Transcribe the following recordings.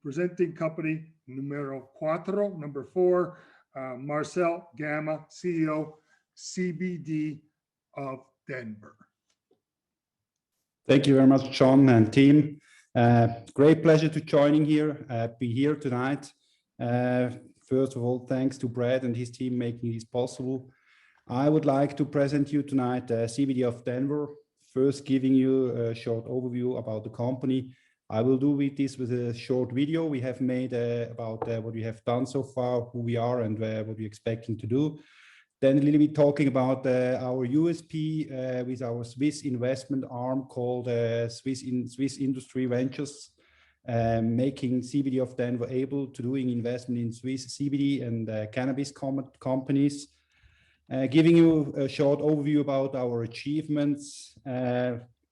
Presenting company numero cuatro, number 4, Marcel Gamma, CEO, CBD of Denver. Thank you very much, John and team. Great pleasure to joining here, be here tonight. First of all, thanks to Brad and his team making this possible. I would like to present you tonight CBD of Denver, first giving you a short overview about the company. I will do this with a short video we have made about what we have done so far, who we are, and what we're expecting to do. Then a little bit talking about our USP with our Swiss investment arm called Swiss Industry Ventures, making CBD of Denver able to doing investment in Swiss CBD and cannabis companies. Giving you a short overview about our achievements.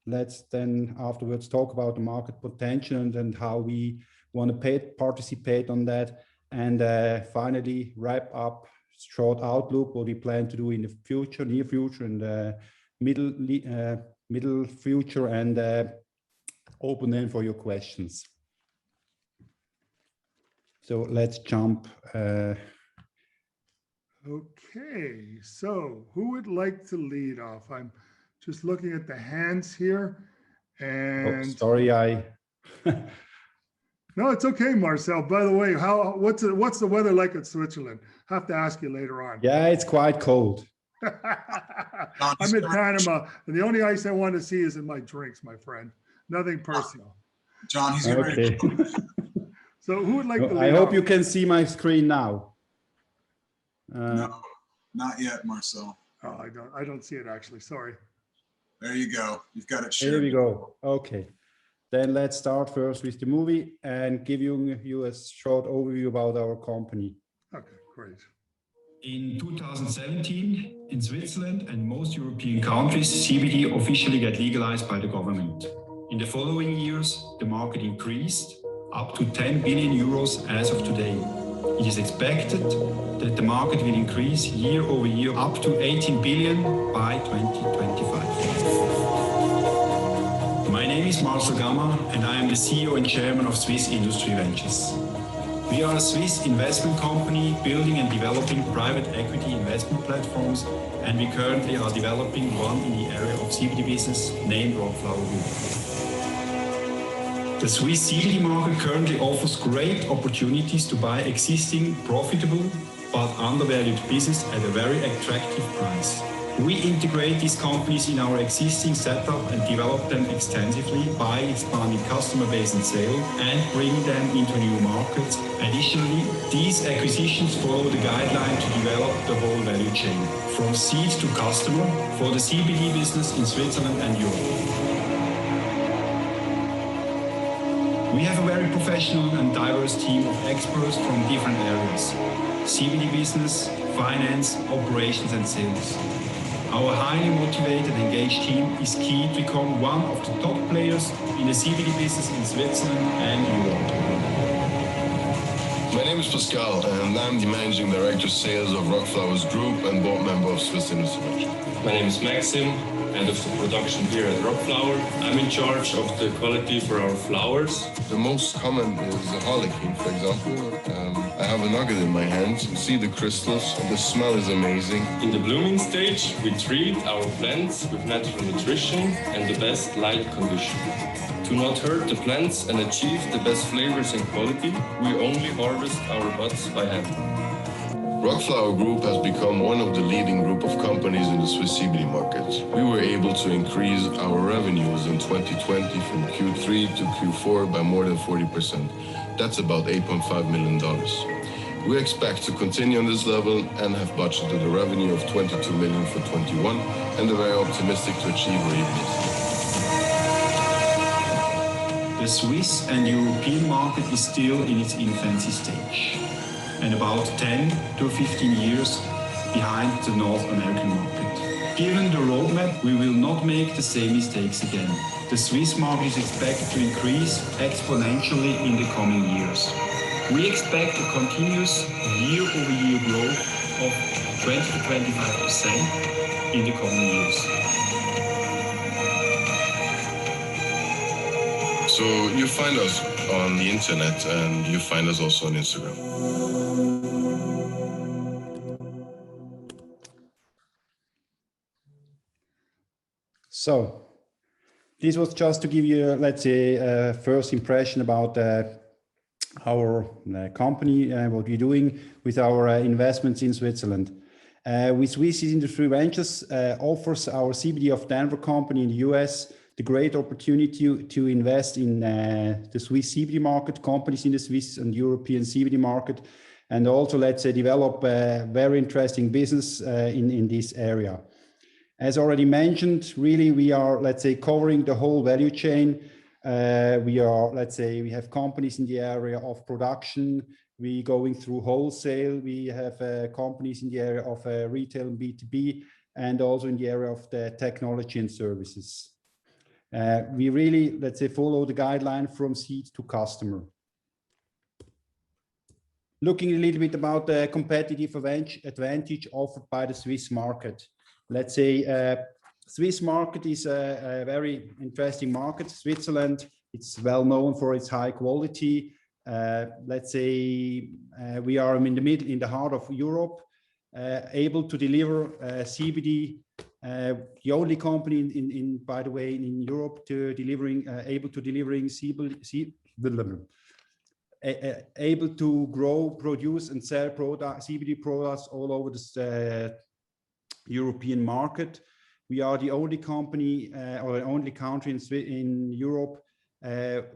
Let's then afterwards talk about the market potential and how we want to participate on that. And finally, wrap up short outlook, what we plan to do in the future, near future and middle future, and open then for your questions. So let's jump. Okay, so who would like to lead off? I'm just looking at the hands here, and sorry, No, it's okay, Marcel. By the way, what's the weather like in Switzerland? I have to ask you later on. Yeah, it's quite cold. I'm in Panama, and the only ice I want to see is in my drinks, my friend. Nothing personal. John, he's okay. So who would like to lead I hope off? you can see my screen now. No, not yet, Marcel. Oh, I don't see it actually. Sorry. There you go. You've got it shared. There we go. Okay. Then let's start first with the movie and give you a short overview about our company. Okay, great. In 2017, in Switzerland and most European countries, CBD officially got legalized by the government. In the following years, the market increased up to 10 billion euros as of today. It is expected that the market will increase year over year up to 18 billion by 2025. My name is Marcel Gamma and I am the CEO and Chairman of Swiss Industry Ventures. We are a Swiss investment company building and developing private equity investment platforms, and we currently are developing one in the area of CBD business named Rockflower Group. The Swiss CBD market currently offers great opportunities to buy existing, profitable, but undervalued business at a very attractive price. We integrate these companies in our existing setup and develop them extensively by expanding customer base and sale and bringing them into new markets. Additionally, these acquisitions follow the guideline to develop the whole value chain, from seed to customer, for the CBD business in Switzerland and Europe. We have a very professional and diverse team of experts from different areas: CBD business, finance, operations and sales. Our highly motivated and engaged team is key to become one of the top players in the CBD business in Switzerland and Europe. My name is Pascal and I'm the Managing Director Sales of Rockflowers Group and board member of Swiss Industry Ventures. My name is Maxim, head of the production here at Rockflower. I'm in charge of the quality for our flowers. The most common is the harlequin, for example. I have a nugget in my hand. You see the crystals. The smell is amazing. In the blooming stage, we treat our plants with natural nutrition and the best light condition. To not hurt the plants and achieve the best flavors and quality, we only harvest our buds by hand. Rockflower Group has become one of the leading group of companies in the Swiss CBD market. We were able to increase our revenues in 2020 from Q3 to Q4 by more than 40%. That's about $8.5 million. We expect to continue on this level and have budgeted a revenue of 22 million for 21 and are very optimistic to achieve or even exceed. The Swiss and European market is still in its infancy stage, and about 10 to 15 years behind the North American market. Given the roadmap, we will not make the same mistakes again. The Swiss market is expected to increase exponentially in the coming years. We expect a continuous year-over-year growth of 20 to 25% in the coming years. So you find us on the internet, and you find us also on Instagram. So this was just to give you, let's say, a first impression about our company, what we're doing with our investments in Switzerland. With Swiss Industry Ventures offers our CBD of Denver company in the US the great opportunity to invest in the Swiss CBD market, companies in the Swiss and European CBD market, and also, let's say, develop a very interesting business in this area. As already mentioned, really, we are, let's say, covering the whole value chain. We are, let's say, we have companies in the area of production. We going through wholesale. We have companies in the area of retail and B2B, and also in the area of the technology and services. We really, let's say, follow the guideline from seed to customer. Looking a little bit about the competitive advantage offered by the Swiss market. Let's say Swiss market is a very interesting market. Switzerland, it's well known for its high quality. Let's say we are in the heart of Europe, able to deliver CBD. The only company by the way, in Europe to able to delivering CBD, able to grow, produce, and sell CBD products all over the European market. We are the only company or the only country in Europe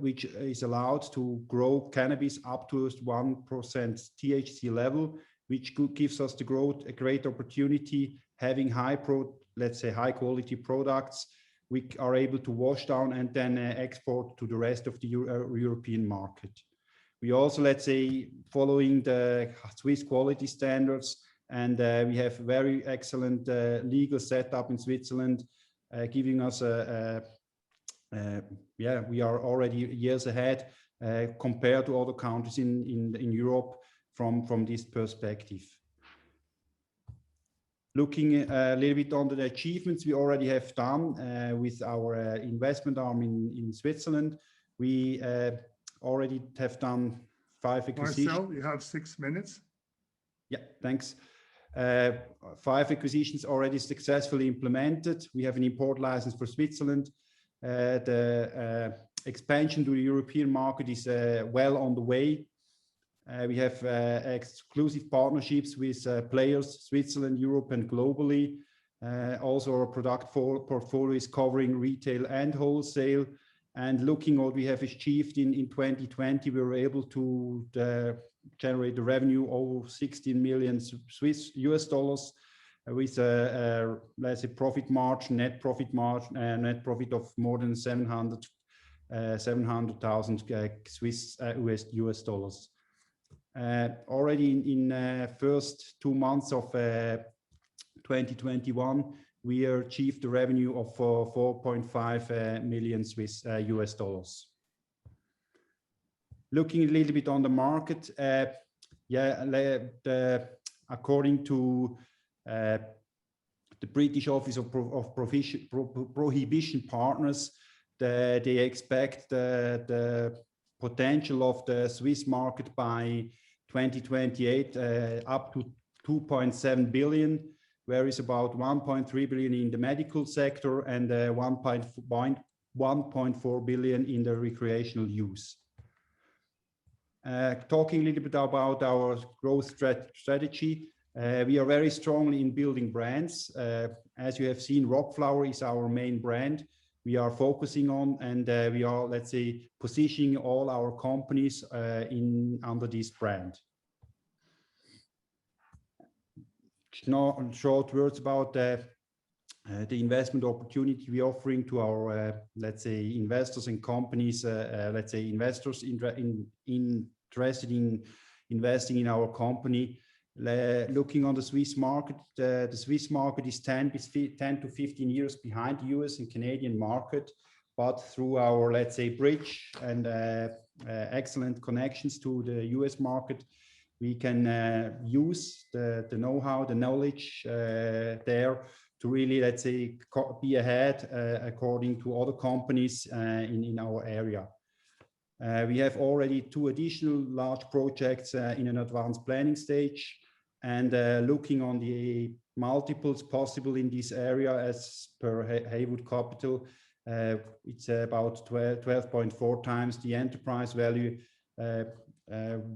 which is allowed to grow cannabis up to 1% THC level, which gives us the growth a great opportunity. Having let's say high quality products, we are able to wash down and then export to the rest of the European market. We also, let's say, following the Swiss quality standards, and we have very excellent legal setup in Switzerland, giving us we are already years ahead compared to other countries in Europe from this perspective. Looking a little bit on the achievements we already have done with our investment arm in Switzerland, we already have done 5 acquisitions. Marcel, you have 6 minutes. Yeah, thanks. 5 acquisitions already successfully implemented. We have an import license for Switzerland. The expansion to the European market is well on the way. We have exclusive partnerships with players, Switzerland, Europe, and globally. Also, our product portfolio is covering retail and wholesale. And looking what we have achieved in 2020, we were able to generate the revenue over 16 million US dollars with let's say net profit margin of more than 700,000 US dollars. Already in first 2 months of 2021, we achieved the revenue of 4.5 million US dollars. Looking a little bit on the market, according to the British Office of Prohibition Partners, they expect the potential of the Swiss market by 2028 up to 2.7 billion, where is about 1.3 billion in the medical sector and 1.4 billion in the recreational use. Talking a little bit about our growth strategy, we are very strongly in building brands. As you have seen, Rockflower is our main brand. We are focusing on, and we are, let's say, positioning all our companies under this brand. Short words about the investment opportunity we're offering to our, let's say, investors and companies, let's say, investors interested in investing in our company. Looking on the Swiss market, the Swiss market is 10 to 15 years behind the US and Canadian market, but through our, let's say, bridge and excellent connections to the US market, we can use the know-how, the knowledge there to really, let's say, be ahead according to other companies in our area. We have already 2 additional large projects in an advanced planning stage, and looking on the multiples possible in this area as per Haywood Capital, it's about 12.4 times the enterprise value.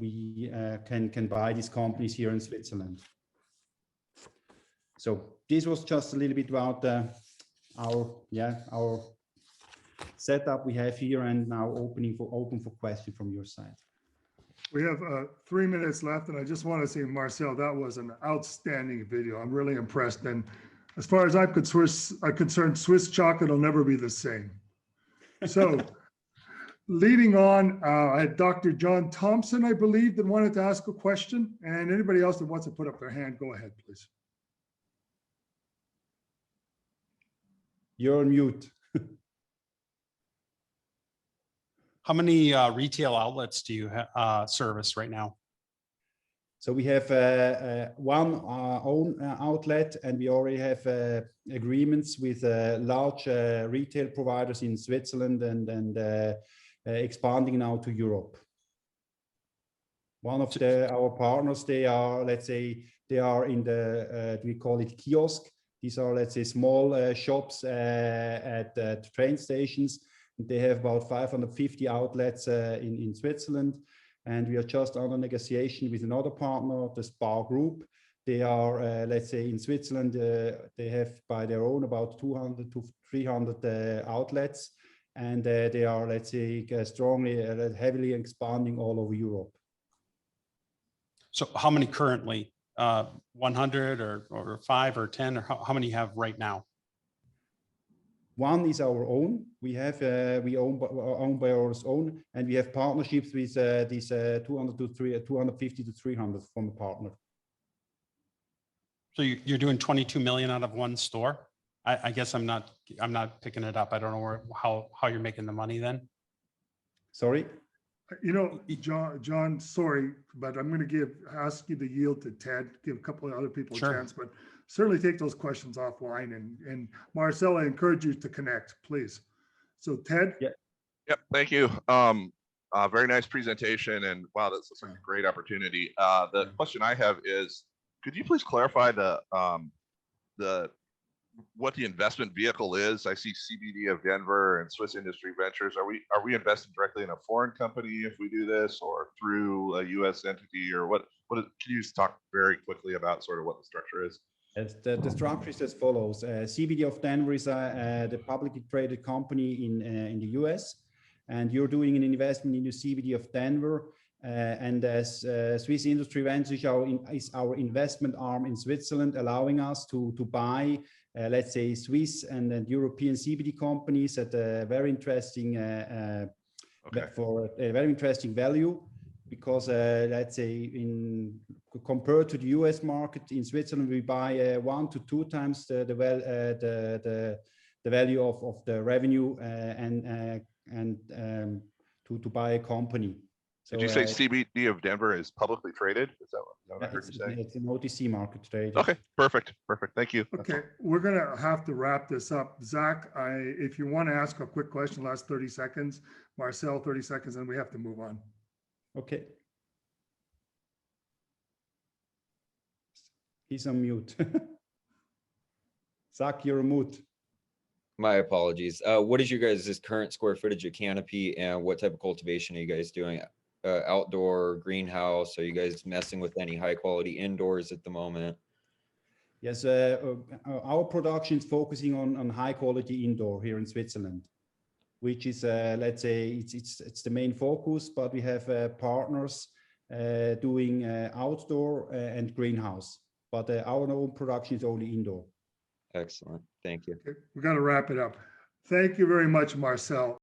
We can buy these companies here in Switzerland. So this was just a little bit about our setup we have here, and now open for question from your side. We have 3 minutes left, and I just want to say, Marcel, that was an outstanding video. I'm really impressed. And as far as I'm concerned, Swiss chocolate will never be the same. So leading on, I had Dr. John Thompson, I believe, that wanted to ask a question. And anybody else that wants to put up their hand, go ahead, please. You're on mute. How many retail outlets do you service right now? So we have one own outlet, and we already have agreements with large retail providers in Switzerland and expanding now to Europe. One of our partners, they are, let's say, they are in the, we call it kiosk. These are, let's say, small shops at train stations. They have about 550 outlets in Switzerland, and we are just under negotiation with another partner, the Spar Group. They are, let's say, in Switzerland, they have by their own about 200 to 300 outlets, and they are, let's say, strongly, heavily expanding all over Europe. So how many currently? 100 or 5 or 10, or how many have right now? One is our own. We have we own by our own, and we have partnerships with these 250 to 300 from a partner. So you're doing 22 million out of one store. I guess I'm not picking it up. I don't know how you're making the money then. Sorry. You know, John, sorry, but I'm going to ask you to yield to Ted, give a couple of other people a chance, but certainly take those questions offline. And Marcel, I encourage you to connect, please. So Ted. Yeah. Yep. Thank you. Very nice presentation, and wow, that's such a great opportunity. The question I have is, could you please clarify what the investment vehicle is? I see CBD of Denver and Swiss Industry Ventures. Are we investing directly in a foreign company if we do this, or through a U.S. entity, or what? Can you just talk very quickly about sort of what the structure is? Yes, the structure is as follows. CBD of Denver is the publicly traded company in the U.S., and you're doing an investment in the CBD of Denver. And as Swiss Industry Ventures is our investment arm in Switzerland, allowing us to buy, let's say, Swiss and European CBD companies at a very interesting for a very interesting value, because let's say compared to the US market, in Switzerland we buy 1 to 2 times the value of the revenue to buy a company. So, did you say CBD of Denver is publicly traded? Is that what I heard you say? It's an OTC market trade. Okay, perfect. Thank you. Okay, we're going to have to wrap this up. Zach, if you want to ask a quick question, last 30 seconds. Marcel, 30 seconds, and we have to move on. Okay. He's on mute. Zach, you're on mute. My apologies. What is your guys' current square footage of canopy, and what type of cultivation are you guys doing? Outdoor, greenhouse? Are you guys messing with any high quality indoors at the moment? Yes, our production is focusing on high quality indoor here in Switzerland, which is, let's say, it's the main focus, but we have partners doing outdoor and greenhouse, but our own production is only indoor. Excellent. Thank you. Okay, we're going to wrap it up. Thank you very much, Marcel.